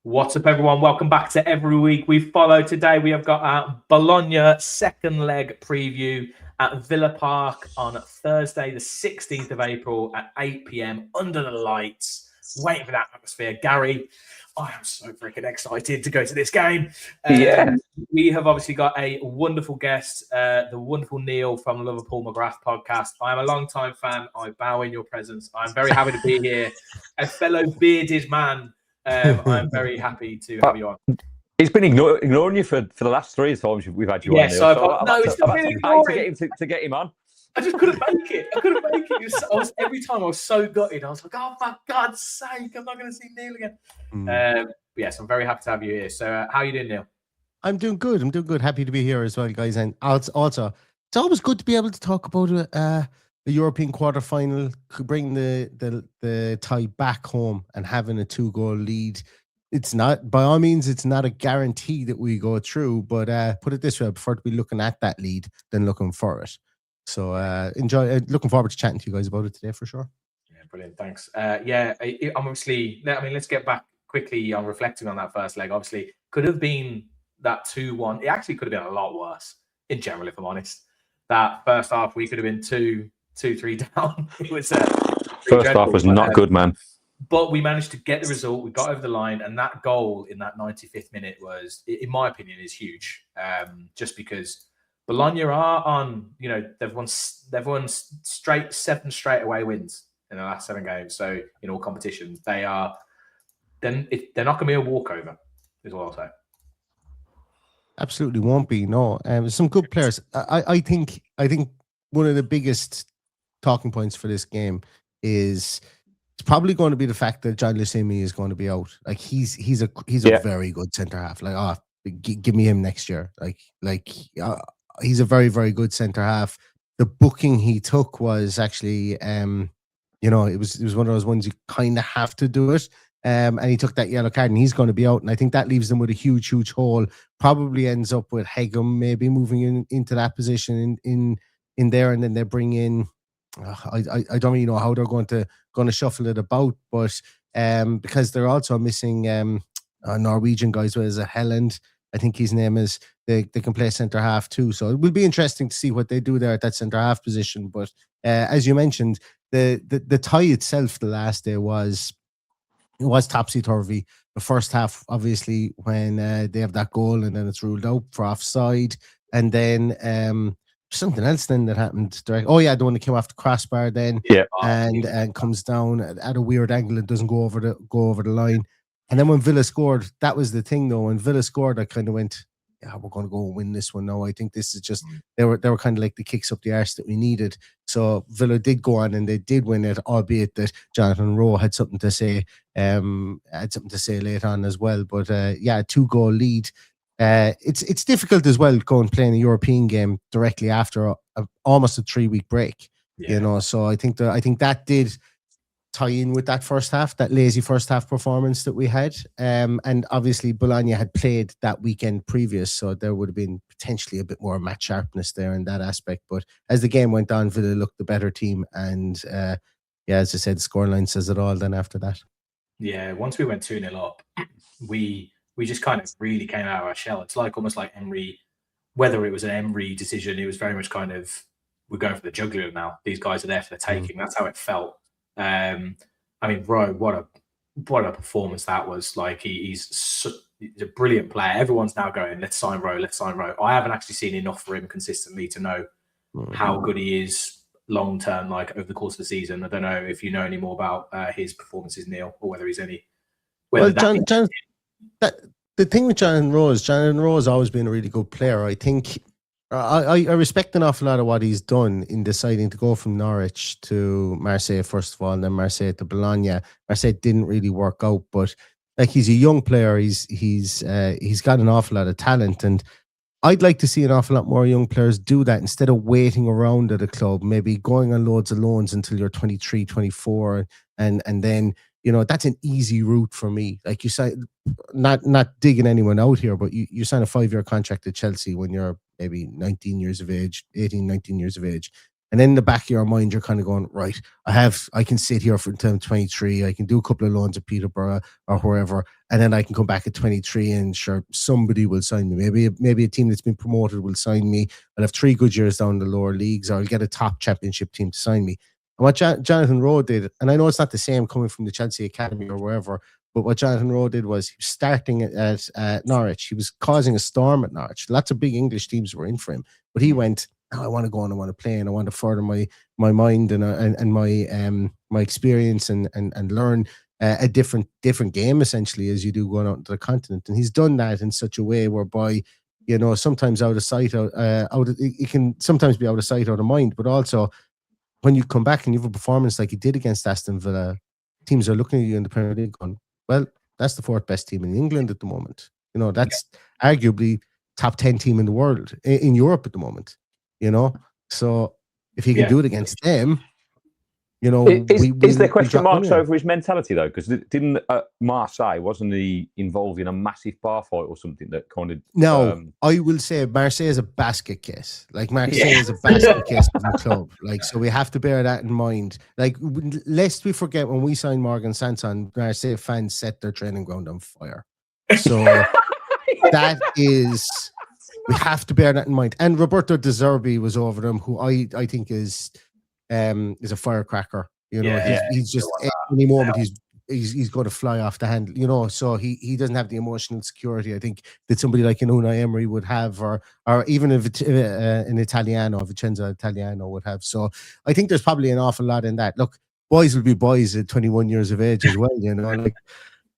What's up, everyone? Welcome back to Every Week We Follow. Today we have got our Bologna second leg preview at Villa Park on Thursday, the 16th of April at 8 p.m. under the lights. Waiting for that atmosphere. Gary, I am so freaking excited to go to this game. We have obviously got a wonderful guest, the wonderful Neil from Liverpool McGrath podcast. I am a long-time fan. I bow in your presence. I'm very happy to be here. A fellow bearded man. I'm very happy to have you on. He's been ignoring you for the last 3 times we've had you on. Yes, yeah, so it's not really ignoring. To get him on. I just couldn't make it. Every time I was so gutted. I was like, oh, for God's sake, I'm not going to see Neil again. Yes, I'm very happy to have you here. So how are you doing, Neil? I'm doing good. Happy to be here as well, guys. And also, it's always good to be able to talk about a European quarterfinal, bring the tie back home and having a 2-goal lead. It's not, by all means, it's not a guarantee that we go through, but put it this way, I prefer to be looking at that lead than looking for it. So looking forward to chatting to you guys about it today for sure. Yeah, brilliant. Thanks. Obviously, let's get back quickly on reflecting on that first leg. Obviously, could have been that 2-1. It actually could have been a lot worse in general, if I'm honest. That first half, we could have been 2-3 down. It was first half was not good, man. But we managed to get the result. We got over the line, and that goal in that 95th minute was, in my opinion, is huge. Just because Bologna are on, they've won 7 straight away wins in the last 7 games. So in all competitions, they're not going to be a walkover, is what I'll say. Absolutely won't be. No, some good players. I think one of the biggest talking points for this game is it's probably going to be the fact that John Lusemi is going to be out. Like he's a very good centre half. Like give me him next year. He's a very, very good centre half. The booking he took was actually it was one of those ones you kind of have to do it. And he took that yellow card and he's going to be out. And I think that leaves them with a huge, huge hole. Probably ends up with Hegum maybe moving into that position in there, and then they bring in. I don't really know how they're going to shuffle it about, but because they're also missing Norwegian guys. What is it, Helland? I think his name is. They can play centre half too, so it will be interesting to see what they do there at that centre half position. But as you mentioned, the tie itself, the last day was topsy-turvy. The first half, obviously, when they have that goal and then it's ruled out for offside, and then something else then that happened direct. Oh yeah, the one that came off the crossbar then, and comes down at a weird angle and doesn't go over the line. And then when Villa scored, that was the thing though. When Villa scored, I kind of went, yeah, we're going to go and win this one now. I think this is just they were kind of like the kicks up the arse that we needed. So Villa did go on and they did win it, albeit that Jonathan Rowe had something to say later on as well. But 2-goal lead. It's difficult as well going playing a European game directly after almost a 3-week break. Yeah. So I think that did tie in with that first half, that lazy first half performance that we had. And obviously Bologna had played that weekend previous, so there would have been potentially a bit more match sharpness there in that aspect. But as the game went on, Villa looked the better team. And as I said, the scoreline says it all then after that. Yeah, once we went 2-0 up, we just kind of really came out of our shell. It's almost like Emery, whether it was an Emery decision, it was very much kind of, we're going for the jugular now. These guys are there for the taking. That's how it felt. Rowe, what a performance that was. Like he's a brilliant player. Everyone's now going, let's sign Rowe. I haven't actually seen enough for him consistently to know how good he is long term, like over the course of the season. I don't know if you know any more about his performances, Neil, or whether he's any. The thing with Jonathan Rowe has always been a really good player. I think I respect an awful lot of what he's done in deciding to go from Norwich to Marseille first of all, and then Marseille to Bologna. Marseille didn't really work out, but like he's a young player. He's got an awful lot of talent, and I'd like to see an awful lot more young players do that instead of waiting around at a club, maybe going on loads of loans until you're 23, 24, and then. That's an easy route for me. Like you say, not digging anyone out here, but you sign a 5-year contract at Chelsea when you're maybe 19 years of age, And then in the back of your mind, you're kind of going, right, I can sit here for until 23. I can do a couple of loans at Peterborough or wherever. And then I can come back at 23 and sure, somebody will sign me. Maybe a team that's been promoted will sign me. I'll have 3 good years down the lower leagues, or I'll get a top championship team to sign me. And what Jonathan Rowe did, and I know it's not the same coming from the Chelsea Academy or wherever, but what Jonathan Rowe did was he was starting at Norwich. He was causing a storm at Norwich. Lots of big English teams were in for him. But he went, I want to go and I want to play and I want to further my mind and my experience and learn a different game essentially as you do going out into the continent. And he's done that in such a way whereby, you know, sometimes out of sight, it can sometimes be out of sight, out of mind, but also when you come back and you have a performance like he did against Aston Villa, teams are looking at you in the Premier League going, well, that's the 4th best team in England at the moment. You know, that's arguably top 10 team in the world, in Europe at the moment. You know, so if he can do it against them, you know, is there question marks over his mentality though? Because didn't Marseille, wasn't he involved in a massive bar fight or something that kind of? No, I will say Marseille is a basket case. Like Marseille is a basket case of the club. Like, so we have to bear that in mind. Like, lest we forget when we signed Morgan Sanson, Marseille fans set their training ground on fire. So that is. We have to bear that in mind. And Roberto De Zerbi was over them, who I think is a firecracker. You know, he's just at any moment he's going to fly off the handle. You know, so he doesn't have the emotional security I think that somebody like Unai Emery would have, or even if an Vincenzo Italiano would have. So I think there's probably an awful lot in that. Look, boys will be boys at 21 years of age as well. You know, like.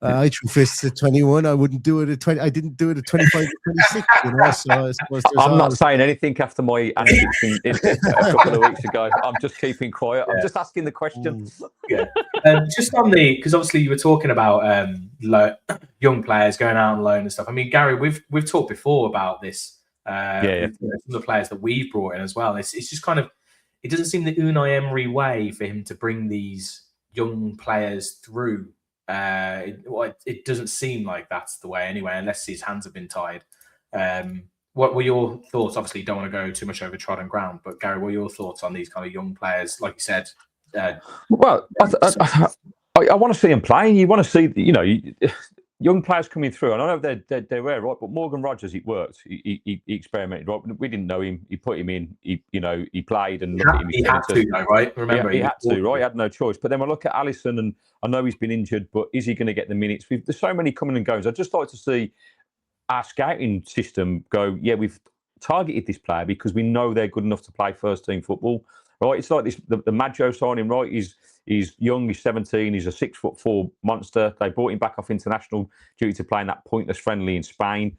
I threw fists at 21. I wouldn't do it at 20. I didn't do it at 25 or 26. You know, so I suppose I'm not saying anything after my antics a couple of weeks ago. I'm just keeping quiet. I'm just asking the question. Just on because obviously you were talking about young players going out on loan and stuff. I mean, Gary, we've talked before about this. Some of the players that we've brought in as well. It's just kind of, it doesn't seem the Unai Emery way for him to bring these young players through. It doesn't seem like that's the way anyway, unless his hands have been tied. What were your thoughts? Obviously, you don't want to go too much over trodden ground, but Gary, what are your thoughts on these kind of young players? Like you said, well, I want to see him playing. You want to see, you know, young players coming through. And I know they were right, but Morgan Rogers, it worked. He experimented. Right, we didn't know him. He put him in. He played and looked at him. He had to, though, right? Remember, he had to, right? He had no choice. But then I look at Alisson, and I know he's been injured, but is he going to get the minutes? There's so many coming and goes. I'd just like to see our scouting system go, yeah, we've targeted this player because we know they're good enough to play first team football. Right? It's like this. The Maggio signing, right? He's young, he's 17, he's a 6'4" monster. They brought him back off international due to playing that pointless friendly in Spain.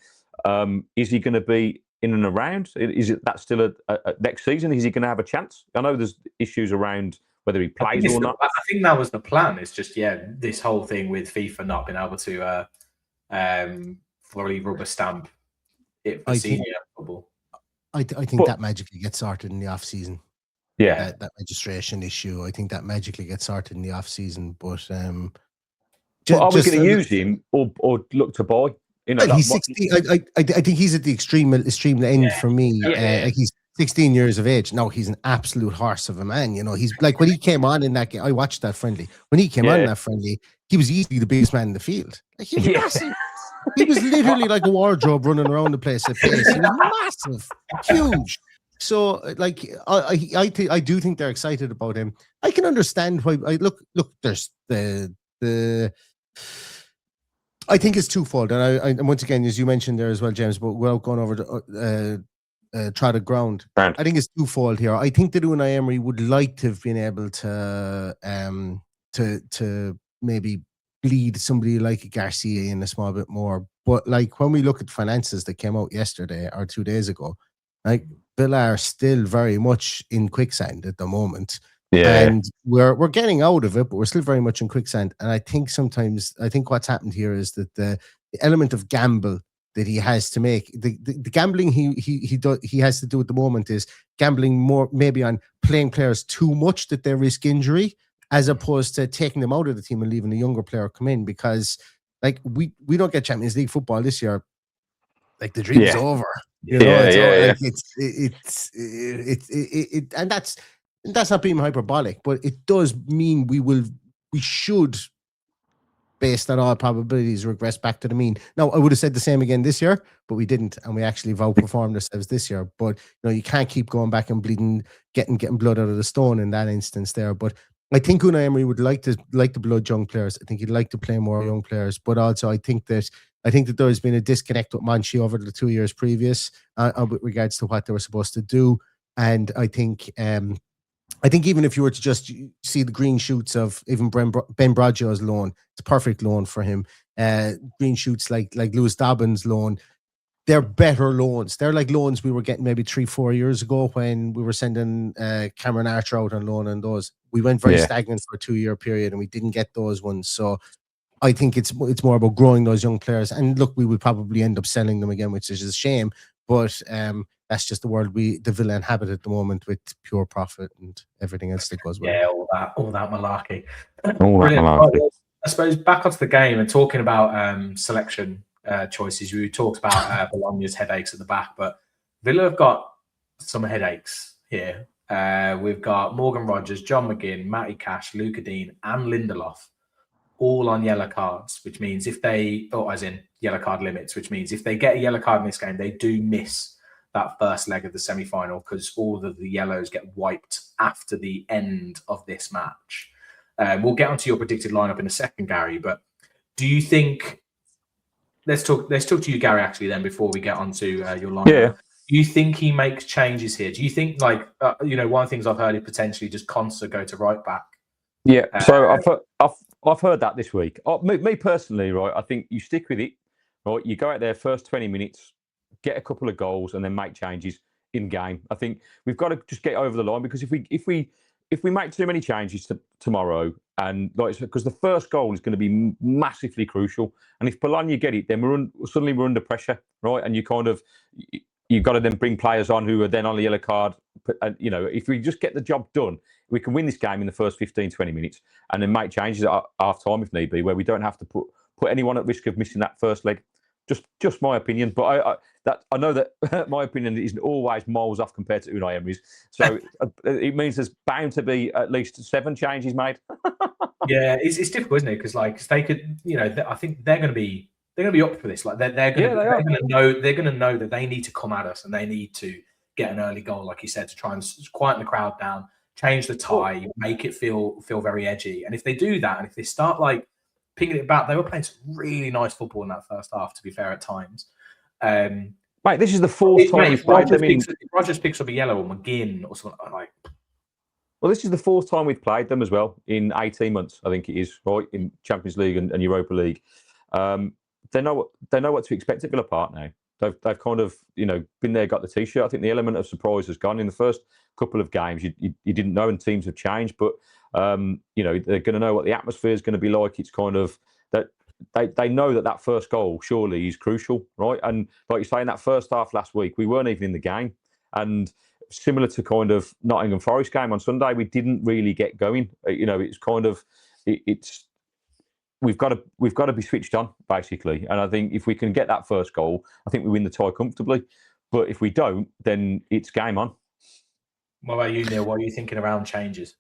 Is he going to be in and around? Is it that still a next season? Is he going to have a chance? I know there's issues around whether he plays or not. I think that was the plan. It's just, this whole thing with FIFA not being able to fully rubber stamp it for senior football. I think that magically gets sorted in the off season. Yeah, that registration issue. I think that magically gets sorted in the off season. But are we going to use him or look to buy? You know, he's 16. I think he's at the extreme end for me. Like he's 16 years of age. No, he's an absolute horse of a man. You know, he's like when he came on in that game. I watched that friendly. When he came on in that friendly, he was easily the biggest man in the field. Like he was massive. He was literally like a wardrobe running around the place at pace. He was massive, huge. So, like, I do think they're excited about him. I can understand why. Look. There's the. I think it's twofold, and once again, as you mentioned there as well, James. But without going over the trodden ground, I think it's twofold here. I think that Unai Emery would like to have been able to maybe bleed somebody like Garcia in a small bit more. But like when we look at the finances that came out yesterday or 2 days ago, like Villa are still very much in quicksand at the moment. And we're getting out of it, but we're still very much in quicksand. And I think what's happened here is that the element of gamble that he has to make, the gambling he has to do at the moment is gambling more maybe on playing players too much that they risk injury, as opposed to taking them out of the team and leaving a younger player come in. Because like we don't get Champions League football this year. Like the dream's over. You know, and that's that's not being hyperbolic, but it does mean we should, based on all probabilities, regress back to the mean. Now, I would have said the same again this year, but we didn't, and we actually have outperformed ourselves this year. But you can't keep going back and getting blood out of the stone in that instance there. But I think Unai Emery would like to blood young players. I think he'd like to play more young players, but also I think that there's been a disconnect with Monchi over the 2 years previous with regards to what they were supposed to do, and I think even if you were to just see the green shoots of even Ben Bradshaw's loan, it's a perfect loan for him. Green shoots like Lewis Dobbins' loan, they're better loans. They're like loans we were getting maybe 3-4 years ago when we were sending Cameron Archer out on loan, and those we went very stagnant for a 2-year period, and we didn't get those ones. So I think it's more about growing those young players. And look, we would probably end up selling them again, which is a shame. But that's just the world the Villa inhabit at the moment, with pure profit and everything else that goes with it. Yeah, all that malarkey. All that malarkey. I suppose back onto the game and talking about selection choices. We talked about Bologna's headaches at the back, but Villa have got some headaches here. We've got Morgan Rogers, John McGinn, Matty Cash, Luca Dean, and Lindelof all on yellow cards, which means as in yellow card limits, which means if they get a yellow card in this game, they do miss that first leg of the semi-final, because all of the yellows get wiped after the end of this match. We'll get onto your predicted lineup in a second, Gary, but do you think... Let's talk to you, Gary, actually, then, before we get onto your lineup. Yeah. Do you think he makes changes here? Do you think, one of the things I've heard is potentially just Konsa go to right back? Yeah, so I've heard that this week. Me personally, right, I think you stick with it, right? You go out there first 20 minutes, get a couple of goals, and then make changes in game. I think we've got to just get over the line, because if we make too many changes tomorrow, and because the first goal is going to be massively crucial, and if Bologna get it, then we're under pressure, right? And you've got to then bring players on who are then on the yellow card. If we just get the job done, we can win this game in the first 15, 20 minutes, and then make changes at half time if need be, where we don't have to put anyone at risk of missing that first leg. Just my opinion, but I know that my opinion isn't always miles off compared to Unai Emery's. So it means there's bound to be at least 7 changes made. Yeah, it's difficult, isn't it? Because they could, I think they're going to be up for this. They're going to know that they need to come at us, and they need to get an early goal, like you said, to try and quieten the crowd down, change the tie, make it feel very edgy. And if they do that, and if they start picking it back, they were playing some really nice football in that first half, to be fair, at times. Mate, this is the fourth time we've played them in... Rogers picks up a yellow, or McGinn, or something like... Well, this is the fourth time we've played them as well in 18 months, I think it is, right, in Champions League and Europa League. They know what to expect at Villa Park now. They've kind of, been there, got the T-shirt. I think the element of surprise has gone. In the first couple of games, you didn't know, and teams have changed, but they're going to know what the atmosphere is going to be like. It's kind of that they know that first goal surely is crucial, right? And like you say, in that first half last week, we weren't even in the game, and similar to kind of Nottingham Forest game on Sunday, we didn't really get going. It's kind of we've got to be switched on, basically. And I think if we can get that first goal, I think we win the tie comfortably. But if we don't, then it's game on. What about you, Neil? What are you thinking around changes?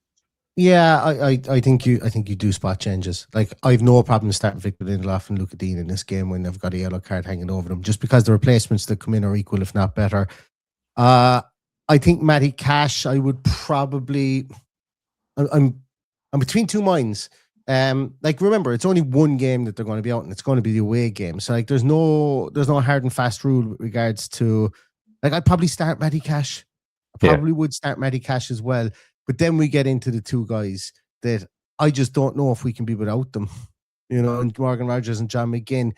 Yeah, I think you do spot changes. I've no problem starting Victor Lindelof and Luca Dean in this game when they've got a yellow card hanging over them, just because the replacements that come in are equal, if not better. I think Matty Cash, I would probably... I'm between two minds. Remember, it's only one game that they're going to be out, and it's going to be the away game. So there's no hard and fast rule with regards to... I'd probably start Matty Cash. I probably would start Matty Cash as well. But then we get into the two guys that I just don't know if we can be without them. And Morgan Rogers and John McGinn.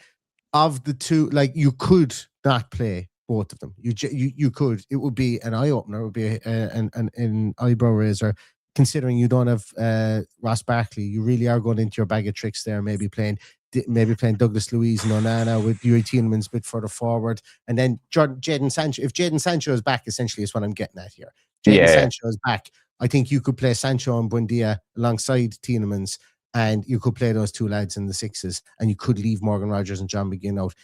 Of the two, you could not play both of them. You could. It would be an eye opener. It would be an eyebrow raiser, considering you don't have Ross Barkley. You really are going into your bag of tricks there. Maybe playing Douglas Luiz and Onana with Yuri Tielemans a bit further forward, and then Jadon Sancho. If Jadon Sancho is back, essentially, is what I'm getting at here. Sancho is back. I think you could play Sancho and Buendia alongside Tielemans, and you could play those two lads in the sixes, and you could leave Morgan Rogers and John McGinn out.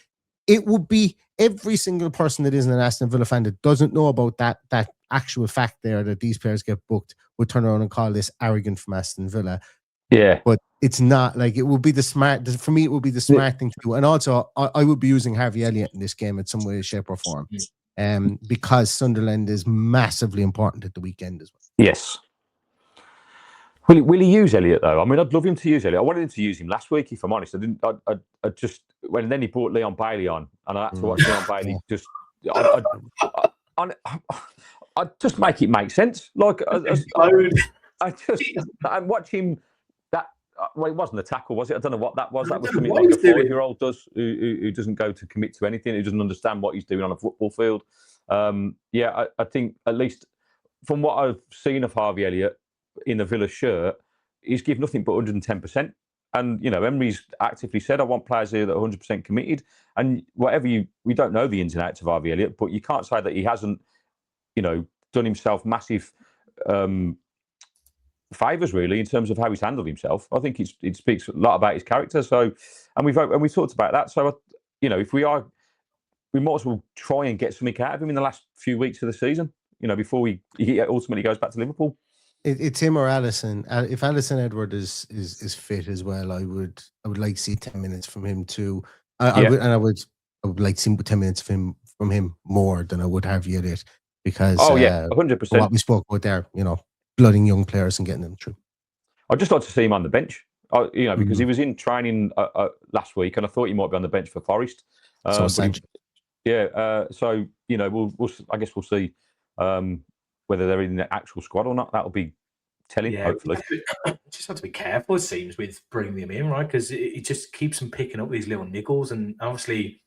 it would be every single person that isn't an Aston Villa fan that doesn't know about that actual fact there that these players get booked would turn around and call this arrogant from Aston Villa. Yeah. But it's not. Like, it would be for me, it would be the smart thing to do. And also, I would be using Harvey Elliott in this game in some way, shape, or form. Because Sunderland is massively important at the weekend as well. Yes. Will he use Elliott though? I mean, I'd love him to use Elliott. I wanted him to use him last week, if I'm honest. I just then he brought Leon Bailey on, and I had to watch Leon Bailey just. I just make it make sense. Like I watch him. That well, it wasn't a tackle, was it? I don't know what that was. That was something like a 5-year-old does who doesn't go to commit to anything, who doesn't understand what he's doing on a football field. I think at least from what I've seen of Harvey Elliott in the Villa shirt, he's given nothing but 110%. And, Emery's actively said, I want players here that are 100% committed. And we don't know the ins and outs of Harvey Elliott, but you can't say that he hasn't, done himself massive favours, really, in terms of how he's handled himself. I think it speaks a lot about his character. So, and we talked about that. So, if we might as well try and get something out of him in the last few weeks of the season, before he ultimately goes back to Liverpool. It's him or Alisson. If Alisson Edward is fit as well, I would like to see 10 minutes from him too. I would like to see 10 minutes from him more than I would have Elliott, because 100%. What we spoke about there, blooding young players and getting them through. I'd just like to see him on the bench, because he was in training last week, and I thought he might be on the bench for Forest. So Sancho. I guess we'll see whether they're in the actual squad or not. That'll be telling, hopefully. Just have to be careful, it seems, with bringing them in, right? Because it just keeps them picking up these little niggles, and obviously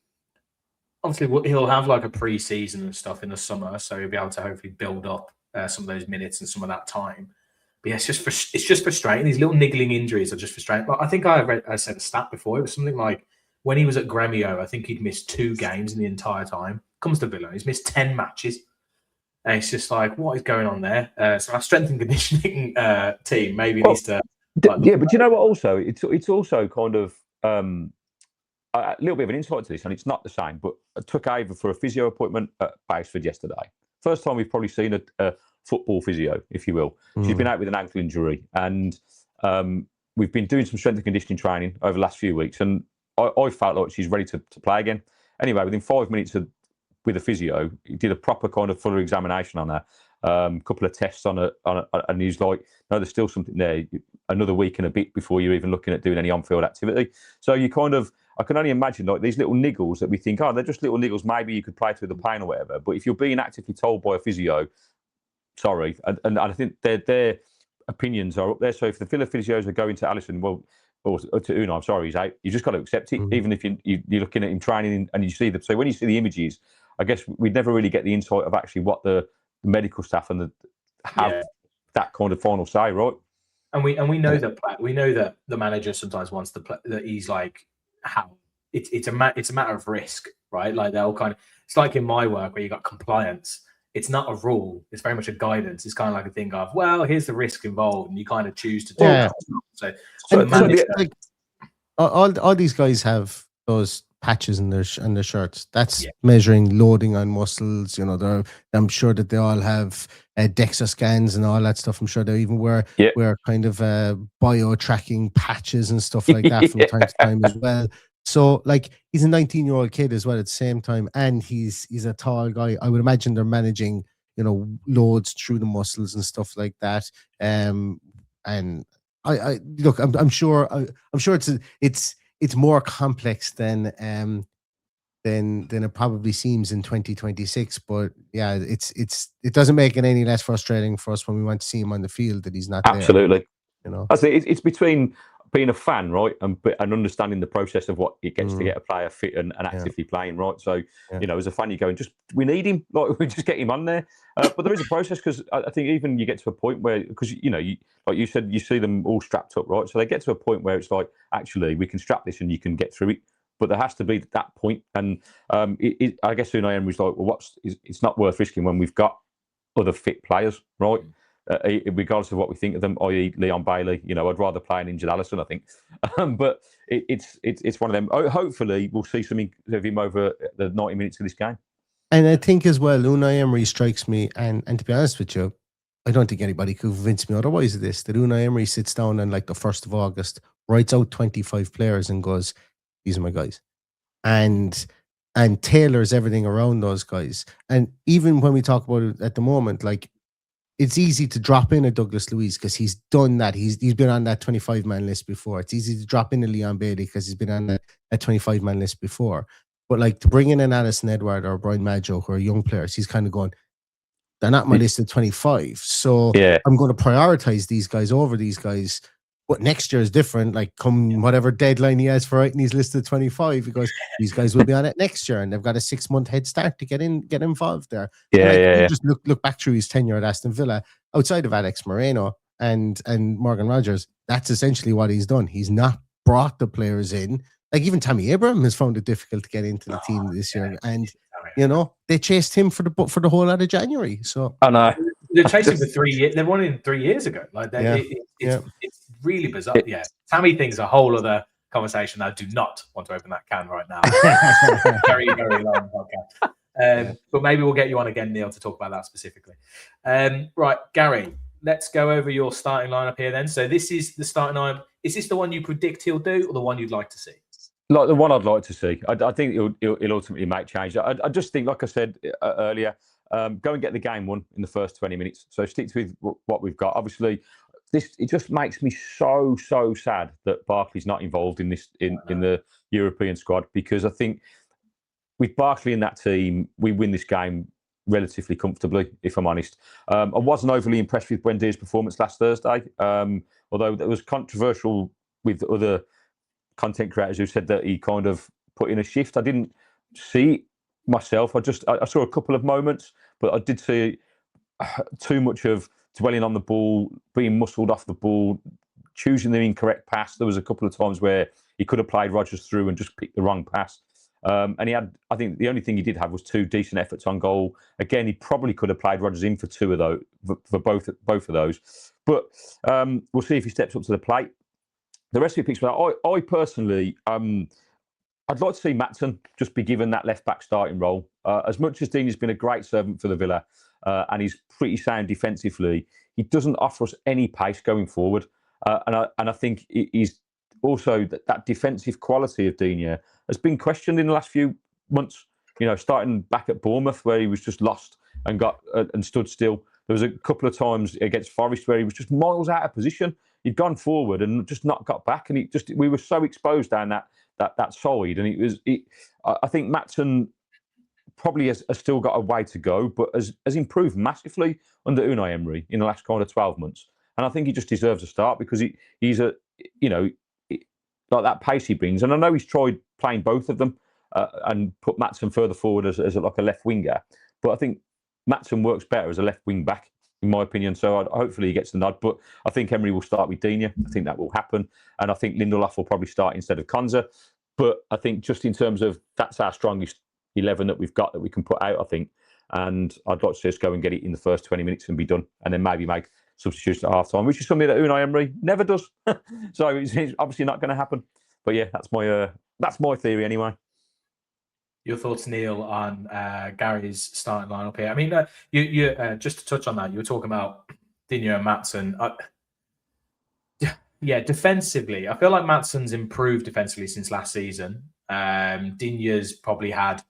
he'll have like a pre-season and stuff in the summer, so he'll be able to hopefully build up some of those minutes and some of that time. But yeah, it's just frustrating. These little niggling injuries are just frustrating. But I think I said a stat before. It was something like when he was at Gremio, I think he'd missed 2 games in the entire time. Comes to Villa, he's missed 10 matches. And it's just like, what is going on there? So our strength and conditioning team maybe needs to... but you know what also? It's also kind of a little bit of an insight to this, and it's not the same, but I took over for a physio appointment at Basford yesterday. First time we've probably seen a football physio, if you will. She's been out with an ankle injury, and we've been doing some strength and conditioning training over the last few weeks, and I felt like she's ready to play again. Anyway, within 5 minutes with a physio, he did a proper kind of fuller examination on her, couple of tests on her, and he's like, no, there's still something there. Another week and a bit before you're even looking at doing any on-field activity. So I can only imagine like these little niggles that we think, they're just little niggles. Maybe you could play through the pain or whatever. But if you're being actively told by a physio, sorry, and I think their opinions are up there. So if the Villa physios are going to Alisson, or to Unai, I'm sorry, he's out. You just got to accept it, even if you're looking at him training and you see them. So when you see the images, I guess we'd never really get the insight of actually what the medical staff and that kind of final say, right? And we know that the manager sometimes wants to play, that he's like, how it's a matter of risk, right? Like they'll it's like in my work where you got compliance. It's not a rule. It's very much a guidance. It's kind of like a thing of, well, here's the risk involved, and you kind of choose to do it. So the manager, all these guys have those patches in their shirts. That's measuring loading on muscles. I'm sure that they all have DEXA scans and all that stuff. I'm sure they even wear kind of bio tracking patches and stuff like that from time to time as well. So like he's a 19-year-old kid as well at the same time, and he's a tall guy. I would imagine they're managing loads through the muscles and stuff like that. And I look, I'm sure it's more complex than it probably seems in 2026. But yeah, it doesn't make it any less frustrating for us when we want to see him on the field that he's not there. Absolutely. I say it's between being a fan, right, and understanding the process of what it gets to get a player fit and actively playing, right. So as a fan, you're going, we need him, like we just get him on there. But there is a process, because I think even you get to a point where, because like you said, you see them all strapped up, right. So they get to a point where it's like, actually, we can strap this and you can get through it. But there has to be that point, and I guess Unai Emery's like, well, it's not worth risking when we've got other fit players, right? regardless of what we think of them, i.e. Leon Bailey. I'd rather play an injured Alisson, I think. But it's one of them. Hopefully, we'll see something of him over the 90 minutes of this game. And I think as well, Unai Emery strikes me, and to be honest with you, I don't think anybody could convince me otherwise of this, that Unai Emery sits down on like the 1st of August, writes out 25 players and goes, these are my guys. And tailors everything around those guys. And even when we talk about it at the moment, like, it's easy to drop in a Douglas Luiz because he's done that. He's been on that 25-man list before. It's easy to drop in a Leon Bailey because he's been on that 25-man list before. But like, to bring in an Addison Edward or Brian Maggio, who are young players, he's kind of going, they're not on my list of 25. So I'm going to prioritize these guys over these guys. But next year is different. Like, come whatever deadline he has for writing his list of 25, he goes, these guys will be on it next year, and they've got a 6-month head start to get involved there. You just look back through his tenure at Aston Villa, outside of Alex Moreno and Morgan Rogers, that's essentially what he's done. He's not brought the players in. Like, even Tammy Abraham has found it difficult to get into the team this year, and they chased him for the whole out of January. So I know they're chasing for 3 years. They won in 3 years ago. Like, it's really bizarre. Tammy thing's a whole other conversation. I do not want to open that can right now. Very, very long podcast. But maybe we'll get you on again, Neil, to talk about that specifically. Right, Gary, let's go over your starting lineup here then. So this is the starting lineup. Is this the one you predict he'll do, or the one you'd like to see? Like the one I'd like to see. I think he'll ultimately make change. I just think, like I said earlier, go and get the game won in the first 20 minutes. So stick with what we've got. Obviously, it just makes me so sad that Barkley's not involved in this in the European squad, because I think with Barkley in that team, we win this game relatively comfortably, if I'm honest. I wasn't overly impressed with Buendia's performance last Thursday, although it was controversial with other content creators who said that he kind of put in a shift. I didn't see it myself. I saw a couple of moments, but I did see too much of dwelling on the ball, being muscled off the ball, choosing the incorrect pass. There was a couple of times where he could have played Rodgers through and just picked the wrong pass. And he had, I think the only thing he did have was 2 decent efforts on goal. Again, he probably could have played Rodgers in for 2 of those, for both of those. But we'll see if he steps up to the plate. The rest of the picture, I personally, I'd like to see Maatsen just be given that left-back starting role. As much as Dean has been a great servant for the Villa, and he's pretty sound defensively, he doesn't offer us any pace going forward. And I think he's also that defensive quality of Digne has been questioned in the last few months. Starting back at Bournemouth, where he was just lost and got and stood still. There was a couple of times against Forest where he was just miles out of position. He'd gone forward and just not got back, and we were so exposed down that side. And I think Maatsen probably has still got a way to go, but has improved massively under Unai Emery in the last kind of 12 months. And I think he just deserves a start because he's like that pace he brings. And I know he's tried playing both of them and put Maatsen further forward as like a left winger, but I think Maatsen works better as a left wing back, in my opinion. So hopefully he gets the nod. But I think Emery will start with Digne. I think that will happen. And I think Lindelof will probably start instead of Konza. But I think just in terms of that's our strongest 11 that we've got that we can put out, I think. And I'd like to just go and get it in the first 20 minutes and be done. And then maybe make substitutions at half time, which is something that Unai Emery never does. So it's obviously not going to happen. But yeah, that's my theory anyway. Your thoughts, Neil, on Gary's starting lineup here? I mean, you just to touch on that, you were talking about Digne and Maatsen. Yeah, defensively, I feel like Maatsen's improved defensively since last season. Digne's probably had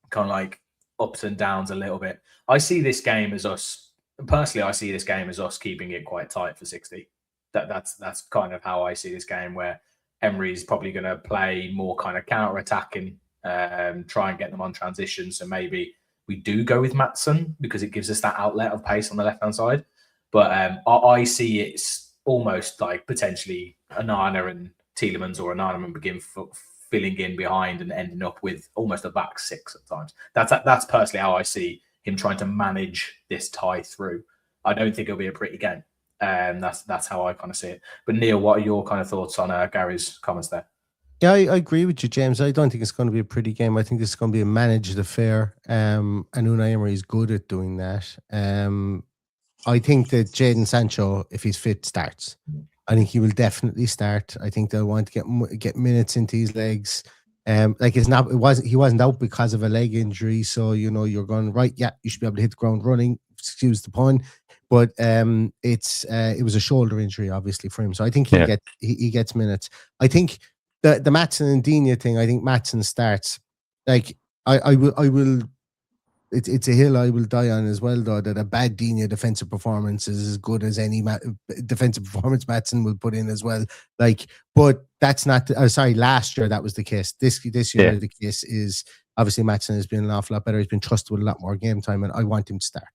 kind of like ups and downs a little bit. I see this game as us personally. I see this game as us keeping it quite tight for 60. That's kind of how I see this game, where Emery's probably going to play more kind of counter-attacking. Try and get them on transition. So maybe we do go with Maatsen because it gives us that outlet of pace on the left-hand side. But I see it's almost like potentially Onana and Tielemans or Onana and begin filling in behind and ending up with almost a back 6 at times. That's personally how I see him trying to manage this tie through. I don't think it'll be a pretty game. That's how I kind of see it. But Neil, what are your kind of thoughts on Gary's comments there? Yeah, I agree with you, James. I don't think it's going to be a pretty game. I think this is going to be a managed affair. And Unai Emery is good at doing that. I think that Jadon Sancho, if he's fit, starts. I think he will definitely start. I think they'll want to get minutes into his legs. Like he wasn't out because of a leg injury, so you're going right. Yeah, you should be able to hit the ground running. Excuse the pun, but it was a shoulder injury, obviously, for him. So I think he gets minutes. I think the Maatsen and Digne thing. I think Maatsen starts. Like I will. It's a hill I will die on as well, though, that a bad Digne defensive performance is as good as any defensive performance Maatsen will put in as well. But that's not. Sorry, last year that was the case. This year the case is obviously Maatsen has been an awful lot better. He's been trusted with a lot more game time, and I want him to start.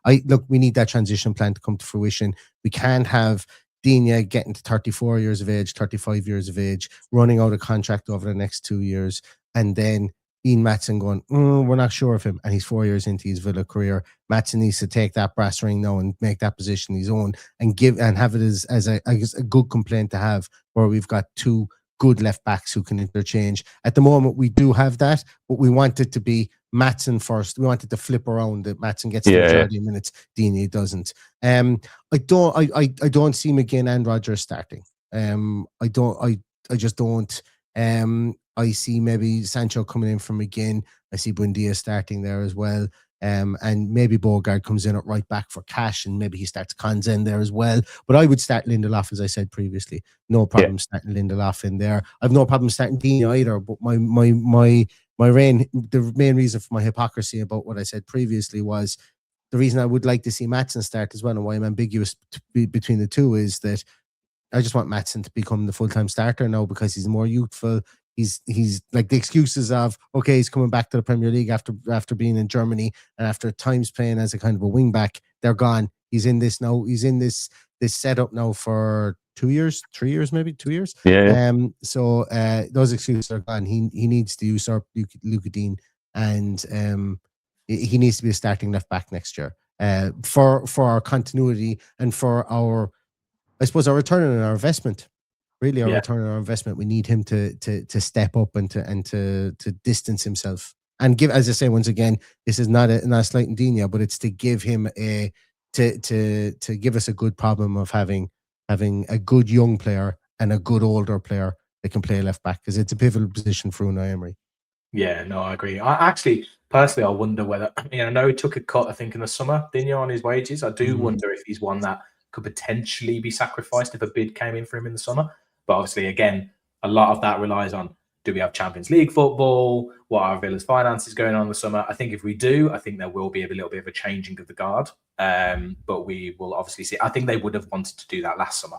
I look. We need that transition plan to come to fruition. We can't have Digne getting to 34 years of age, 35 years of age, running out of contract over the next 2 years, and then Ian Maatsen going, we're not sure of him, and he's 4 years into his Villa career. Maatsen needs to take that brass ring now and make that position his own, and have it as a good complaint to have, where we've got two good left backs who can interchange. At the moment, we do have that, but we want it to be Maatsen first. We want it to flip around, that Maatsen gets the majority of minutes, Digne doesn't. I don't see McGinn and Rodgers starting. I just don't. I see maybe Sancho coming in from McGinn. I see Buendia starting there as well. And maybe Bogard comes in at right back for cash, and maybe he starts Konza in there as well. But I would start Lindelof, as I said previously. No problem starting Lindelof in there. I've no problem starting Digne either. But the main reason for my hypocrisy about what I said previously was the reason I would like to see Maatsen start as well, and why I'm ambiguous between the two, is that I just want Maatsen to become the full-time starter now, because he's more youthful. He's like, the excuses of, okay, he's coming back to the Premier League after being in Germany and after times playing as a kind of a wing back, they're gone. He's in this now. He's in this setup now for 2 years, 3 years, maybe 2 years. So those excuses are gone. He needs to usurp Luca Dean, and he needs to be a starting left back next year for our continuity and for our, I suppose, our return on our investment. Really, our return on our investment. We need him to step up and to distance himself, and give, as I say once again, this is not a slight in Digne, but it's to give him to give us a good problem of having a good young player and a good older player that can play left back, because it's a pivotal position for Unai Emery. Yeah, no, I agree. I actually, personally, I wonder whether, I know he took a cut, I think, in the summer, Digne, on his wages. I do wonder if he's one that could potentially be sacrificed if a bid came in for him in the summer. But obviously, again, a lot of that relies on, do we have Champions League football? What are Villa's finances going on in the summer? I think if we do, I think there will be a little bit of a changing of the guard. But we will obviously see. I think they would have wanted to do that last summer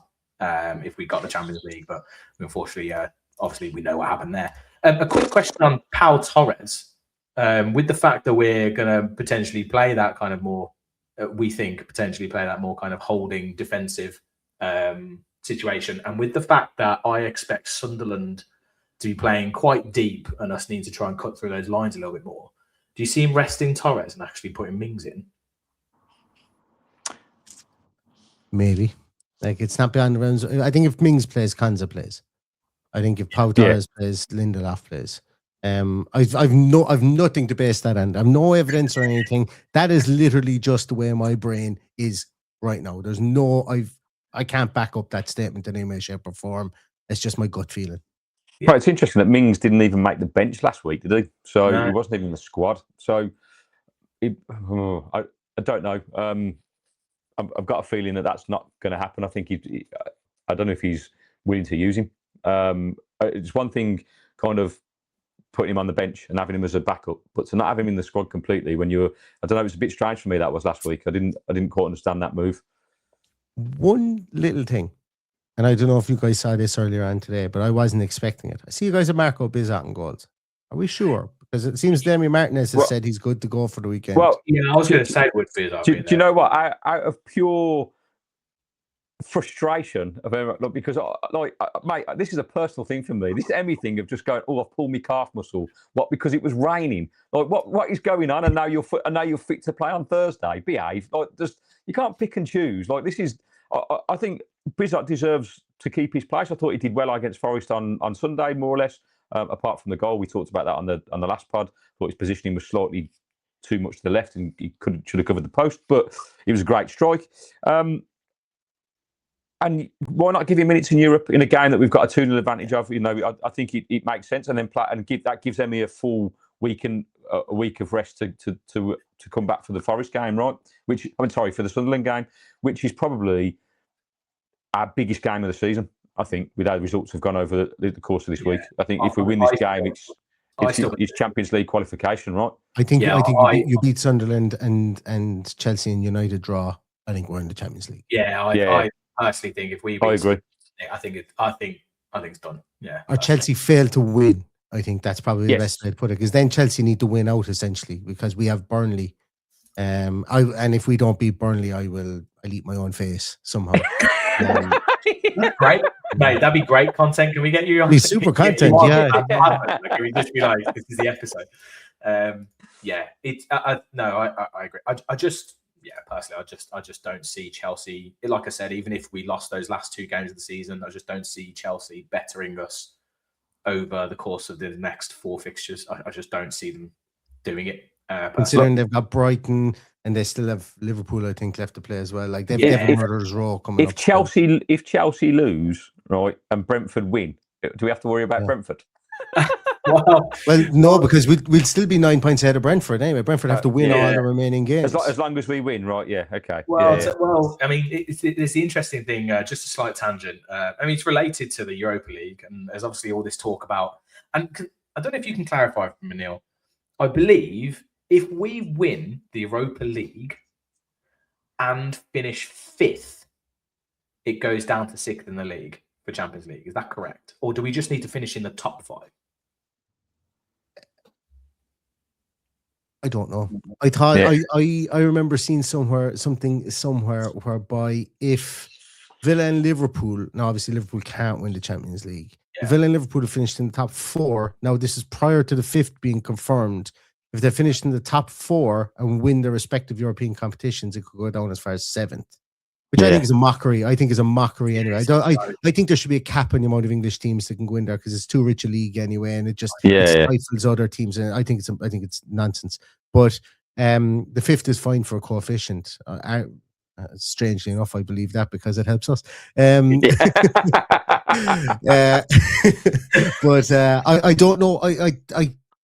if we got the Champions League. But unfortunately, obviously, we know what happened there. A quick question on Pau Torres. With the fact that we're going to potentially play that kind of more, we think potentially play that more kind of holding defensive situation, and with the fact that I expect Sunderland to be playing quite deep and us need to try and cut through those lines a little bit more, do you see him resting Torres and actually putting Mings in? Maybe. Like, it's not beyond the realms. I think if Mings plays, Konza plays. I think if Pau Torres plays, Lindelof plays. I've nothing to base that on. I've no evidence or anything. That is literally just the way my brain is right now. There's I can't back up that statement in any way, shape, or form. It's just my gut feeling. Yeah. Right, it's interesting that Mings didn't even make the bench last week, did he? So he wasn't even in the squad. So I don't know. I've got a feeling that that's not going to happen. I think I don't know if he's willing to use him. It's one thing kind of putting him on the bench and having him as a backup, but to not have him in the squad completely when I don't know, it was a bit strange for me. That was last week. I didn't quite understand that move. One little thing, and I don't know if you guys saw this earlier on today, but I wasn't expecting it. I see you guys have Marco Bizot in goals. Are we sure? Because it seems Demi Martinez has said he's good to go for the weekend. Well, yeah, I was going to say with Bizot. Do you know what? Out of pure frustration of look, because mate, this is a personal thing for me. This Emery thing of just going, I've pulled my calf muscle. What? Because it was raining. Like, what is going on? And now you're fit to play on Thursday. Behave. Like, you can't pick and choose. Like, this is. I think Bizot deserves to keep his place. I thought he did well against Forest on Sunday, more or less. Apart from the goal, we talked about that on the last pod. I thought his positioning was slightly too much to the left and he should have covered the post, but it was a great strike. And why not give him minutes in Europe in a game that we've got a 2-0 advantage of? I think it makes sense, and then play and that gives Emery a full week and a week of rest to come back for the Forest game, right? For the Sunderland game, which is probably our biggest game of the season. I think with how the results have gone over the course of this week. I think if we win this game, it's Champions League qualification, right? I think you beat Sunderland and Chelsea and United draw. I think we're in the Champions League. I personally think if we, I agree. I think it's done. Yeah. Or Chelsea fail to win. I think that's probably the best way to put it, because then Chelsea need to win out essentially, because we have Burnley. And if we don't beat Burnley, I'll eat my own face somehow. Great, mate. That'd be great content. Can we get you on? Be super content, yeah. Like, we just be like, this is the episode. I agree. I just personally, I just don't see Chelsea. Like I said, even if we lost those last 2 games of the season, I just don't see Chelsea bettering us over the course of the next 4 fixtures. I just don't see them doing it. Considering they've got Brighton and they still have Liverpool, I think, left to play as well. Like they've a murderer's row coming up. If Chelsea lose, right, and Brentford win, do we have to worry about Brentford? Well, no, because we'll still be 9 points ahead of Brentford anyway. Brentford have to win all the remaining games. As long as we win, right? Yeah, okay. Well, I mean, it's the interesting thing. Just a slight tangent. I mean, it's related to the Europa League, and there's obviously all this talk about. And I don't know if you can clarify for me, Neil. I believe if we win the Europa League and finish 5th, it goes down to 6th in the league for Champions League. Is that correct? Or do we just need to finish in the top 5? I don't know. I thought I remember seeing somewhere whereby if Villa and Liverpool, now obviously Liverpool can't win the Champions League. If Villa and Liverpool have finished in the top 4. Now this is prior to the 5th being confirmed. If they finished in the top 4 and win their respective European competitions, it could go down as far as 7th, which I think is a mockery. I think is a mockery anyway. I think there should be a cap on the amount of English teams that can go in there, because it's too rich a league anyway, and it just stifles other teams. And I think it's nonsense. But the 5th is fine for a coefficient. Strangely enough, I believe that because it helps us. But I don't know. I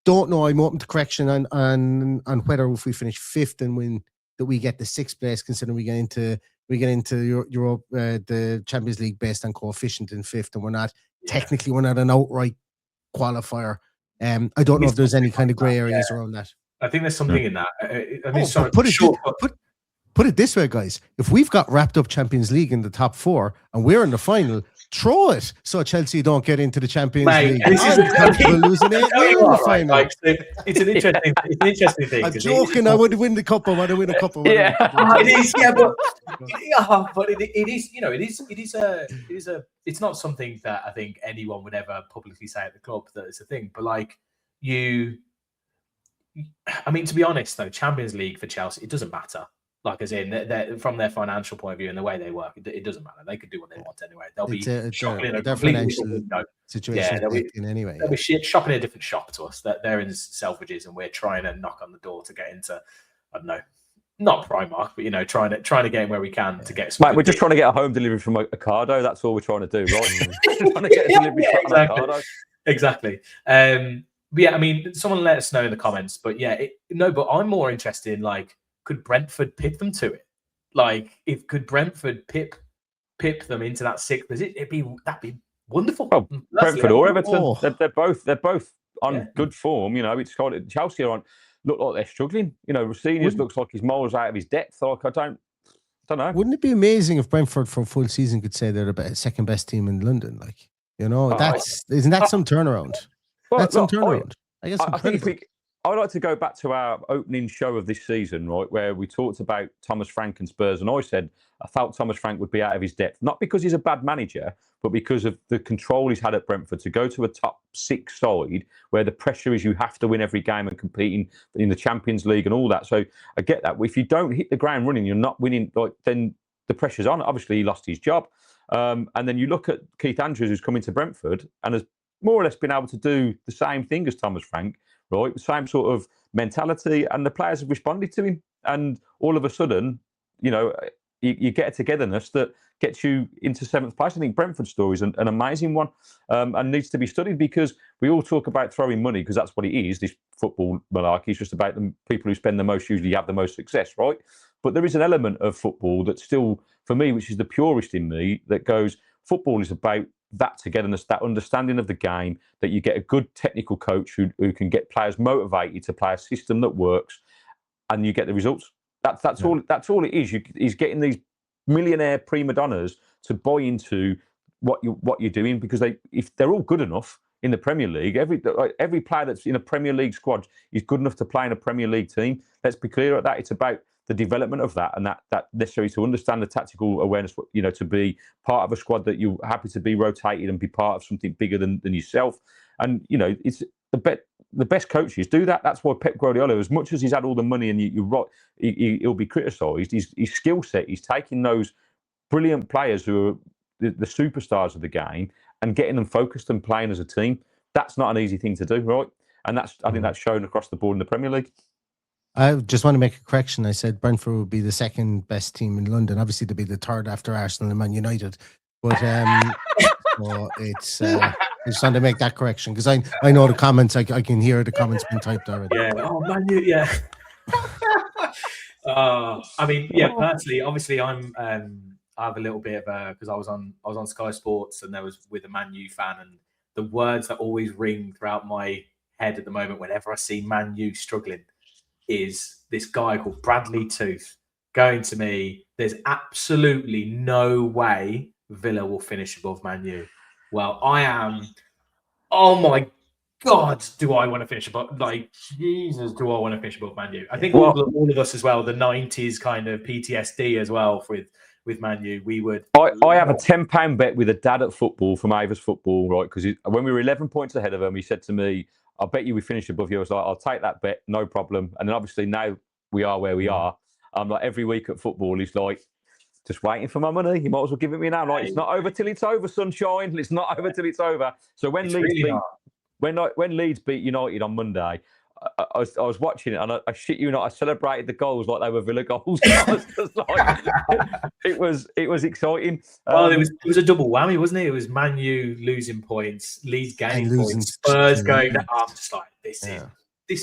don't know. I'm open to correction on whether if we finish 5th and win that we get the 6th place, considering we get into Europe, the Champions League based on coefficient in 5th, and we're not an outright qualifier. I don't know if there's any kind of grey areas around that. I think there's something in that. Put it this way, guys. If we've got wrapped up Champions League in the top 4 and we're in the final, throw it so Chelsea don't get into the Champions League. We're losing 8-0 in the final. Like, it's an interesting thing. I'm joking. I would win the cup. I want to win a cup. It is, but it is. It's not something that I think anyone would ever publicly say at the club that it's a thing. But like I mean, to be honest though, Champions League for Chelsea, it doesn't matter. Like, as in, from their financial point of view and the way they work, it doesn't matter. They could do what they want anyway. They'll be shopping in a financial situation anyway. They'll be shopping in a different shop to us. They're in Selfridges, and we're trying to knock on the door to get into, I don't know, not Primark, but trying to get in where we can to get. Mate, we're just trying to get a home delivery from Ocado. That's all we're trying to do, right? Trying to get a delivery from Ocado. Exactly. But yeah, I mean, someone let us know in the comments. But yeah, but I'm more interested in, like, could Brentford pip them to it? Like, could Brentford pip them into that 6th? That'd be wonderful. Well, Brentford or Everton, they're both on good form. It's kind of Chelsea look like they're struggling. Rosenius looks like he's miles out of his depth. Like, I don't know. Wouldn't it be amazing if Brentford for a full season could say they're the second best team in London? Like, isn't that some turnaround? That's some turnaround. I guess. I think I'd like to go back to our opening show of this season, right, where we talked about Thomas Frank and Spurs, and I said I felt Thomas Frank would be out of his depth, not because he's a bad manager, but because of the control he's had at Brentford to go to a top 6 side where the pressure is you have to win every game and compete in the Champions League and all that. So I get that. If you don't hit the ground running, you're not winning. Then the pressure's on. Obviously, he lost his job, and then you look at Keith Andrews, who's come into Brentford and has more or less been able to do the same thing as Thomas Frank. Right, the same sort of mentality, and the players have responded to him. And all of a sudden, you get a togetherness that gets you into 7th place. I think Brentford's story is an amazing one, and needs to be studied, because we all talk about throwing money, because that's what it is. This football malarkey is just about the people who spend the most usually have the most success, right? But there is an element of football that still, for me, which is the purist in me, that goes, football is about that togetherness, that understanding of the game, that you get a good technical coach who can get players motivated to play a system that works, and you get the results. That's all. That's all it is. He's getting these millionaire prima donnas to buy into what you're doing, because if they're all good enough in the Premier League, every player that's in a Premier League squad is good enough to play in a Premier League team. Let's be clear at that. It's about the development of that, and that necessary to understand the tactical awareness. To be part of a squad that you're happy to be rotated and be part of something bigger than yourself. And it's the best coaches do that. That's why Pep Guardiola, as much as he's had all the money and you're right, he'll be criticised. His skill set, he's taking those brilliant players who are the superstars of the game and getting them focused and playing as a team. That's not an easy thing to do, right? And I think that's shown across the board in the Premier League. I just want to make a correction. I said Brentford would be the 2nd best team in London. Obviously, they'd be the 3rd after Arsenal and Man United. But so it's I just want to make that correction, because I know the comments. I can hear the comments being typed already. Yeah. Oh, Man U. Yeah. I mean, yeah. Personally, obviously, I have a little bit of because I was on Sky Sports, and there was with a Man U fan, and the words that always ring throughout my head at the moment whenever I see Man U struggling is this guy called Bradley Tooth going to me, there's absolutely no way Villa will finish above Man U. Well, I am, oh my God, do I want to finish above, Jesus, do I want to finish above Man U? I think all of us as well, the 90s kind of PTSD as well with Man U, we would... I have a £10 bet with a dad at football from Avers Football, right? Because when we were 11 points ahead of him, he said to me, I'll bet you we finish above you. I was like, I'll take that bet, no problem. And then obviously now we are where we are. Every week at football, he's like, just waiting for my money. You might as well give it me now. Like, it's not over till it's over, sunshine. It's not over till it's over. So when Leeds beat United on Monday, I was watching it, and I shit you not, I celebrated the goals like they were Villa goals. It was exciting. Well, it was a double whammy, wasn't it? It was Man U losing points, Leeds gaining points, Spurs going. I'm just like, this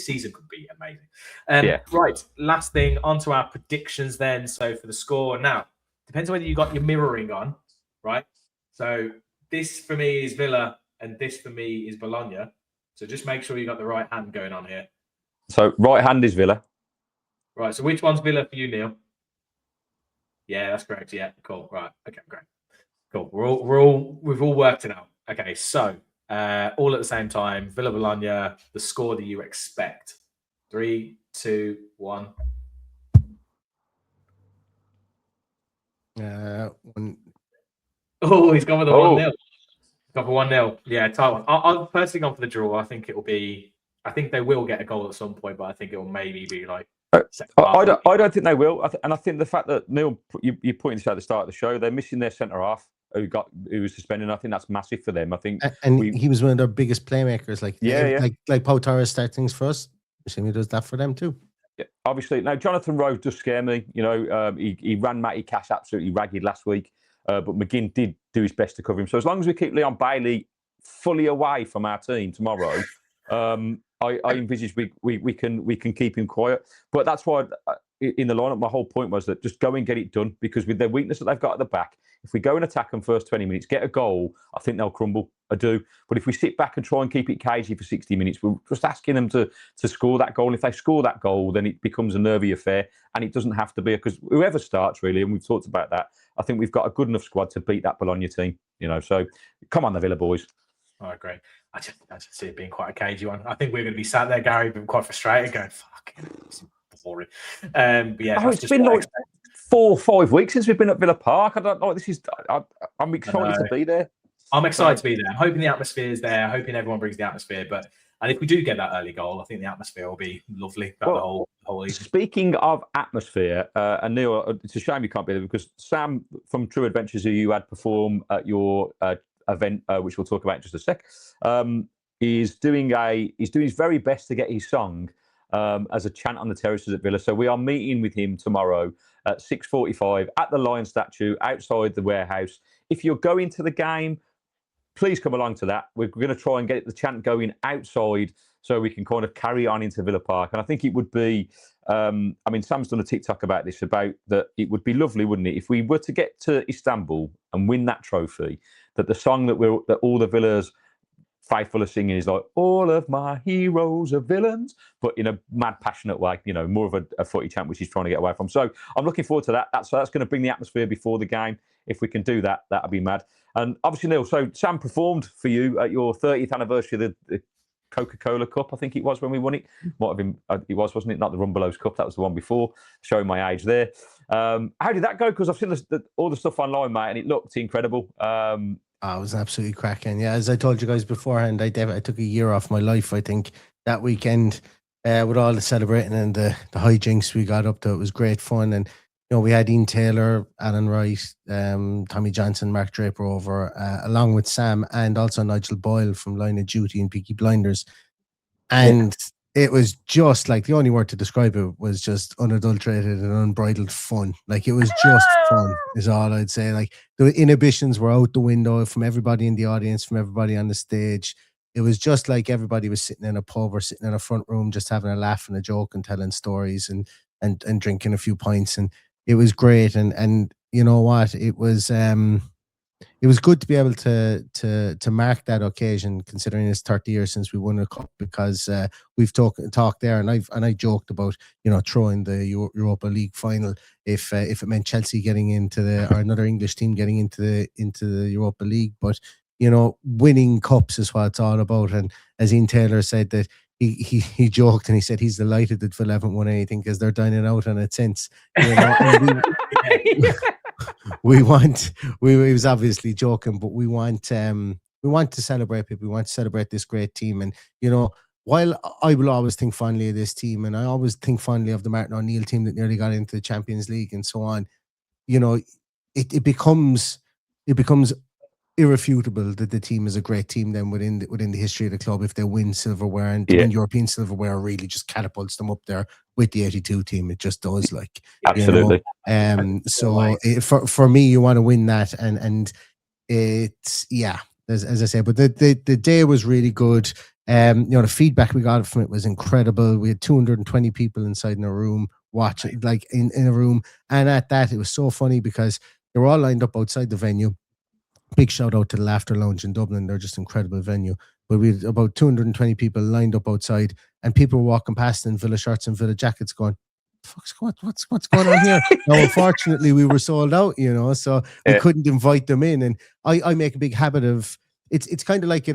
season could be amazing. Right, last thing, onto our predictions then. So for the score now, depends on whether you got your mirroring on, right? So this for me is Villa, and this for me is Bologna. So just make sure you got the right hand going on here. So right hand is Villa. Right. So which one's Villa for you, Neil? Yeah, that's correct. Yeah, cool. Right. Okay, great. Cool. We've all worked it out. Okay, so all at the same time, Villa Bologna, the score that you expect. 3, 2, 1. Oh, he's gone with a 1-0. Gone for 1-0. Yeah, tight one. I'll personally gone for the draw. I think they will get a goal at some point, but I think it will maybe be like. I don't think they will, and I think the fact that Neil, you pointed this out at the start of the show, they're missing their centre half who was suspended. I think that's massive for them. I think, he was one of their biggest playmakers. Like Pau Torres start things for us. Assume he does that for them too. Yeah, obviously, now Jonathan Rose does scare me. He ran Matty Cash absolutely ragged last week, but McGinn did do his best to cover him. So as long as we keep Leon Bailey fully away from our team tomorrow, I envisage we can keep him quiet. But that's why in the lineup, my whole point was that just go and get it done, because with their weakness that they've got at the back, if we go and attack them first 20 minutes, get a goal, I think they'll crumble. I do. But if we sit back and try and keep it cagey for 60 minutes, we're just asking them to score that goal. And if they score that goal, then it becomes a nervy affair, and it doesn't have to be, because whoever starts really, and we've talked about that, I think we've got a good enough squad to beat that Bologna team. So come on, the Villa boys. All right, great. I just see it being quite a cagey one. I think we're going to be sat there, Gary, being quite frustrated, going, "Fuck, it's boring." But yeah, it's been like 4 or 5 weeks since we've been at Villa Park. I don't know. I'm excited to be there. I'm excited to be there. I'm hoping the atmosphere is there. Hoping everyone brings the atmosphere. And if we do get that early goal, I think the atmosphere will be lovely. The whole evening. Speaking of atmosphere, and Neil, it's a shame you can't be there, because Sam from True Adventures, who you had perform at your event, which we'll talk about in just a sec, is doing his very best to get his song as a chant on the terraces at Villa. So we are meeting with him tomorrow at 6:45 at the Lion statue outside the warehouse. If you're going to the game, please come along to that. We're going to try and get the chant going outside so we can kind of carry on into Villa Park. And I think it would be, I mean, Sam's done a TikTok about this, about that it would be lovely, wouldn't it, if we were to get to Istanbul and win that trophy, that the song that all the Villas faithful are singing is like, all of my heroes are villains, but in a mad, passionate way, you know, more of a footy chant, which he's trying to get away from. So I'm looking forward to that. That's going to bring the atmosphere before the game. If we can do that, that'd be mad. And obviously, Neil, so Sam performed for you at your 30th anniversary of the Coca-Cola Cup, I think it was, when we won it. Might have been, it was, wasn't it? Not the Rumbelows Cup, that was the one before, showing my age there. How did that go? Because I've seen all the stuff online, mate, and it looked incredible. Oh, it was absolutely cracking. Yeah, as I told you guys beforehand, I took a year off my life, I think, that weekend with all the celebrating and the hijinks we got up to. It was great fun. And, you know, we had Ian Taylor, Alan Wright, Tommy Johnson, Mark Draper over, along with Sam, and also Nigel Boyle from Line of Duty and Peaky Blinders. And it was just like, the only word to describe it was just unadulterated and unbridled fun. Like, it was just fun is all I'd say. Like, the inhibitions were out the window from everybody in the audience, from everybody on the stage. It was just like everybody was sitting in a pub or sitting in a front room, just having a laugh and a joke and telling stories and drinking a few pints. And it was great. And you know what? It was good to be able to mark that occasion, considering it's 30 years since we won a cup, because we've talked there, and I joked about, you know, throwing the Europa League final if it meant Chelsea getting into or another English team getting into the Europa League. But, you know, winning cups is what it's all about. And as Ian Taylor said, that he joked and he said he's delighted that Villa haven't won anything because they're dining out on it since. You know, he was obviously joking, but we want to celebrate people. We want to celebrate this great team. And, you know, while I will always think fondly of this team, and I always think fondly of the Martin O'Neill team that nearly got into the Champions League and so on, you know, it becomes irrefutable that the team is a great team then within the history of the club if they win silverware, and to win European silverware really just catapults them up there with the 82 team. It just does, like, absolutely. You know? So for me, you want to win that, and it's, yeah, as I say, but the day was really good. You know, the feedback we got from it was incredible. We had 220 people inside in a room watching, like in a room, and at that, it was so funny because they were all lined up outside the venue. Big shout out to the Laughter Lounge in Dublin. They're just an incredible venue. But we had about 220 people lined up outside, and people were walking past in Villa shirts and Villa jackets going, what's going on here? Now, unfortunately, we were sold out, you know, so we couldn't invite them in. And I make a big habit of, it's kind of like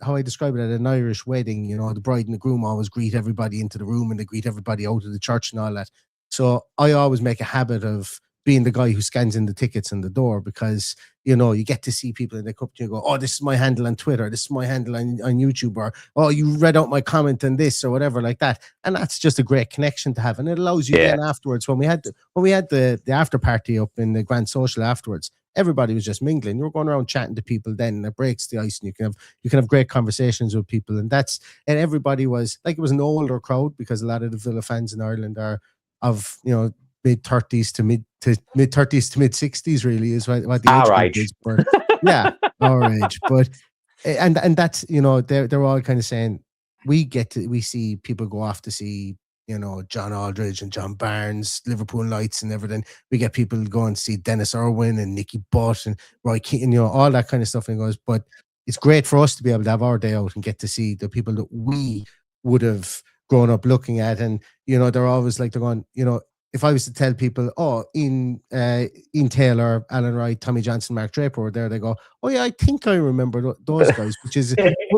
how I describe it at an Irish wedding, you know, the bride and the groom always greet everybody into the room and they greet everybody out of the church and all that. So I always make a habit of being the guy who scans in the tickets in the door, because, you know, you get to see people and they come up to you and go, oh, this is my handle on Twitter, this is my handle on YouTube, or, oh, you read out my comment on this, or whatever like that. And that's just a great connection to have. And it allows you then afterwards, when we had the after party up in the Grand Social afterwards, everybody was just mingling. You were going around chatting to people then, and it breaks the ice, and you can have great conversations with people. And everybody was like, it was an older crowd, because a lot of the Villa fans in Ireland are of, you know, mid-30s to mid-60s really is what the age group is. But yeah, our age. But and that's, you know, they're all kind of saying we see people go off to see, you know, John Aldridge and John Barnes, Liverpool Lights and everything. We get people going to see Dennis Irwin and Nicky Butt and Roy Keane, you know, all that kind of stuff. And goes, but it's great for us to be able to have our day out and get to see the people that we would have grown up looking at. And, you know, they're always like, they're going, you know, if I was to tell people, oh, Ian Taylor, Alan Wright, Tommy Johnson, Mark Draper were there, they go, oh yeah, I think I remember those guys, which is,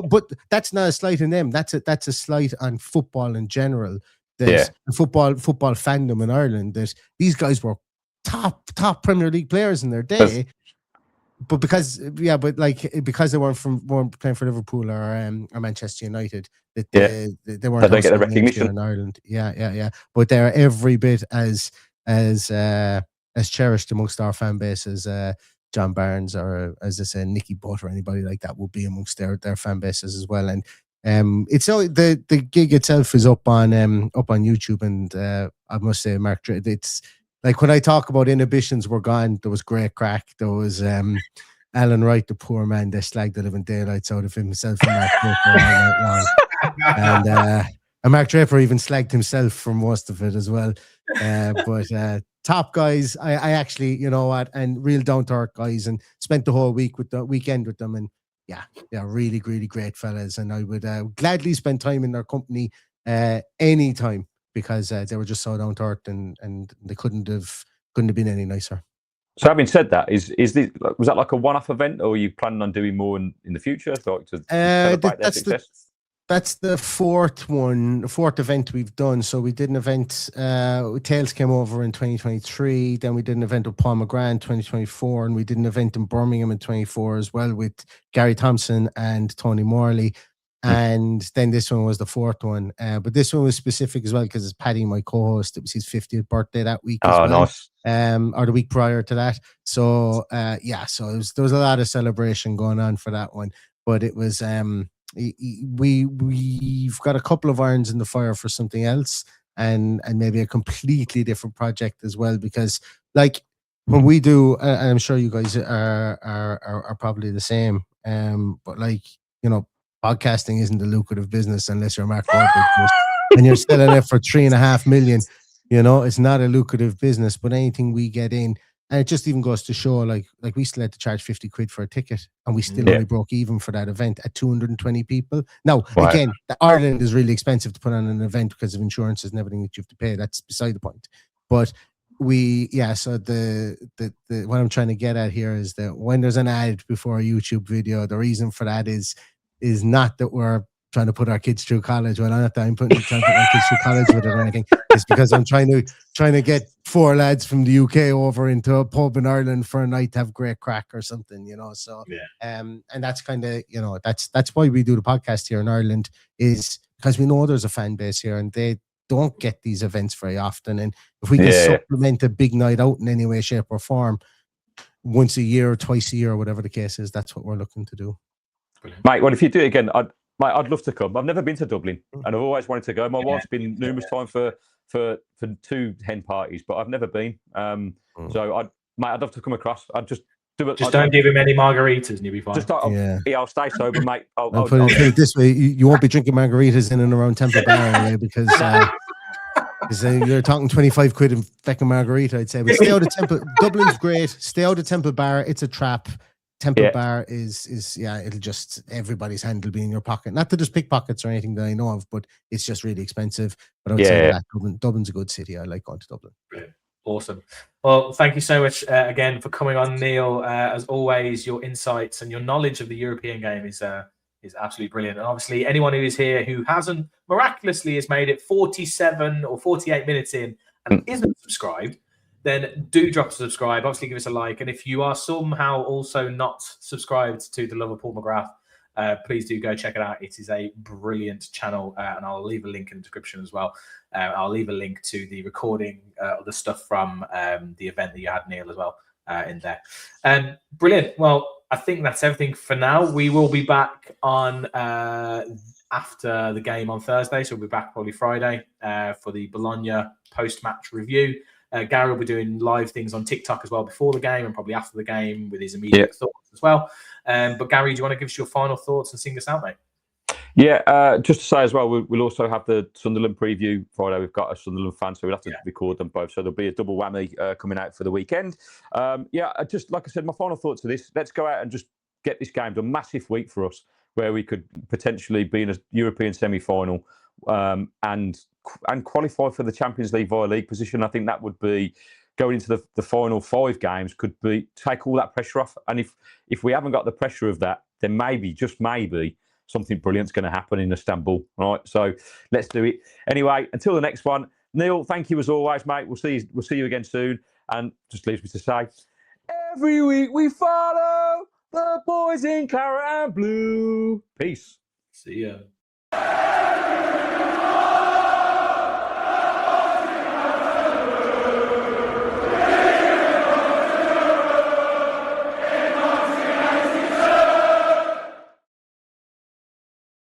but that's not a slight on them. That's a slight on football in general. Football fandom in Ireland, that these guys were top Premier League players in their day. But because they weren't playing for Liverpool or Manchester United, they weren't. They don't get the recognition in Ireland. Yeah. But they're every bit as cherished amongst our fan base as John Barnes, or, as I said, Nicky Butt or anybody like that will be amongst their fan bases as well. And It's the gig itself is up on YouTube, and I must say, Mark, it's like when I talk about inhibitions were gone, there was great crack. There was Alan Wright, the poor man, they slagged the living daylights out of himself and Mark Draper all night long. And Mark Draper even slagged himself for most of it as well. But top guys, I actually, you know what, and real down to earth guys, and spent the whole weekend with them, and yeah, really, really great fellas. And I would gladly spend time in their company anytime, because they were just so down to earth, and they couldn't have been any nicer. So having said that, was that like a one-off event, or are you planning on doing more in the future, like to celebrate their success? That's the fourth event we've done. So we did an event, Tails came over in 2023, then we did an event with Paul McGrath in 2024, and we did an event in Birmingham in 24 as well with Gary Thompson and Tony Morley. And then this one was the fourth one. But this one was specific as well because it's Paddy, my co-host. It was his 50th birthday that week as well. Nice. Or the week prior to that. So so there was a lot of celebration going on for that one. But it was we've got a couple of irons in the fire for something else, and maybe a completely different project as well, because like when we do, and I'm sure you guys are probably the same, but like, you know, podcasting isn't a lucrative business unless you're Mark Wahlberg, and you're selling it for $3.5 million. You know, it's not a lucrative business, but anything we get in, and it just even goes to show, like we still had to charge 50 quid for a ticket, and we still only broke even for that event at 220 people. Now, again, Ireland is really expensive to put on an event because of insurances and everything that you have to pay. That's beside the point. But so the what I'm trying to get at here is that when there's an ad before a YouTube video, the reason for that is not that we're trying to put our kids through college. Well, I'm not that I'm trying to put my kids through college with it or anything. It's because I'm trying to get 4 lads from the UK over into a pub in Ireland for a night to have great crack or something, you know. So and that's kind of, you know, that's why we do the podcast here in Ireland, is because we know there's a fan base here and they don't get these events very often. And if we can supplement a big night out in any way, shape or form, once a year or twice a year or whatever the case is, that's what we're looking to do. Brilliant. Mate, well, if you do it again, I'd love to come. I've never been to Dublin, and I've always wanted to go. My wife's been numerous times for 2 hen parties, but I've never been. So I'd love to come across. I'd just do it. Just don't give him any margaritas, and you'll be fine. I'll stay sober, mate. I'll put it this way: you won't be drinking margaritas in and around Temple Bar anyway, because you're talking 25 quid and fucking margarita, I'd say. But stay out of Temple. Dublin's great. Stay out of Temple Bar. It's a trap. Temple Bar is it'll just, everybody's hand will be in your pocket. Not that there's pickpockets or anything that I know of, but it's just really expensive. But I would say that Dublin's a good city. I like going to Dublin. Brilliant. Awesome. Well, thank you so much again for coming on, Neil. As always, your insights and your knowledge of the European game is absolutely brilliant. And obviously, anyone who is here who hasn't miraculously has made it 47 or 48 minutes in and isn't subscribed, then do drop a subscribe. Obviously, give us a like. And if you are somehow also not subscribed to the Love of Paul McGrath, please do go check it out. It is a brilliant channel, and I'll leave a link in the description as well. I'll leave a link to the recording of the stuff from the event that you had, Neil, as well, in there. Brilliant. Well, I think that's everything for now. We will be back on after the game on Thursday, so we'll be back probably Friday for the Bologna post-match review. Gary will be doing live things on TikTok as well before the game and probably after the game with his immediate thoughts as well. But Gary, do you want to give us your final thoughts and sing us out, mate? Yeah, just to say as well, we'll also have the Sunderland preview Friday. We've got a Sunderland fan, so we'll have to record them both. So there'll be a double whammy coming out for the weekend. Just like I said, my final thoughts of this, let's go out and just get this game done. Massive week for us where we could potentially be in a European semi-final and qualify for the Champions League via league position. I think that would be, going into the final 5 games, could be take all that pressure off. And if we haven't got the pressure of that, then maybe, just maybe, something brilliant's going to happen in Istanbul. All right, so let's do it. Anyway, until the next one, Neil, thank you as always, mate. We'll see you again soon. And just leaves me to say, every week we follow the boys in claret and blue. Peace. See ya.